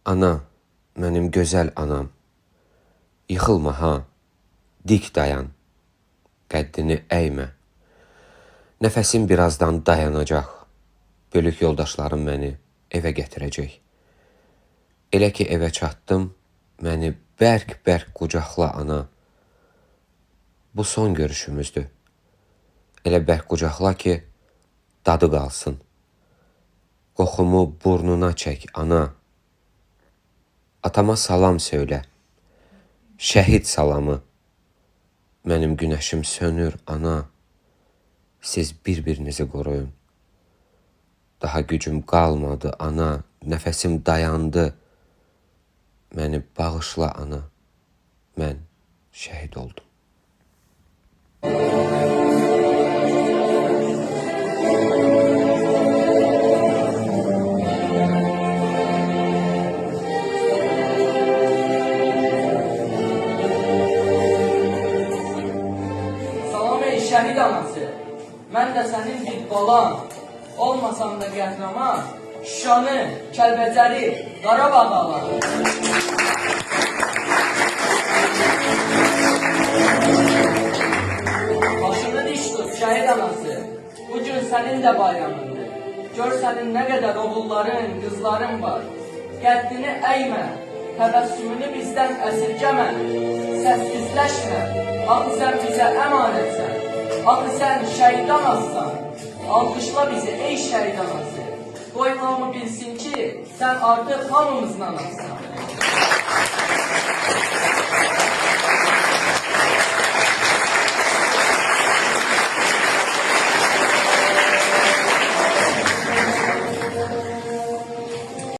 Ana, mənim gözəl anam, yıxılma ha, dik dayan, qəddini əymə. Nəfəsim birazdan dayanacaq, bölük yoldaşlarım məni evə gətirəcək. Elə ki evə çatdım, məni bərk-bərk qucaqla ana. Bu son görüşümüzdür. Elə bərk qucaqla ki, dadı qalsın. Qoxumu burnuna çək ana. Atama salam söylə, şəhid salamı. Mənim günəşim sönür ana. Siz bir-birinizi qoruyun. Daha gücüm qalmadı ana, nəfəsim dayandı. Məni bağışla ana, mən şəhid oldum. Salam ey şəhid anası, mən də sənin bir balan, olmasam da qəhrəman, Şuşanı, Kəlbəcəri, Qarabağ alarım. Başını diş tut şəhid anası, bugün sənin də bayramındır. Gör sənin nə qədər oğulların, qızların var. Qəddini əymə, təbəssümünü bizdən əsirgəmə, səssizləşmə, axı sən bizə əmanətsən, axı sən şəhid anassan. Alqışla bizi ey şəhid anası, qoy hamı bilsin ki, sən artıq hamımızın anasısan.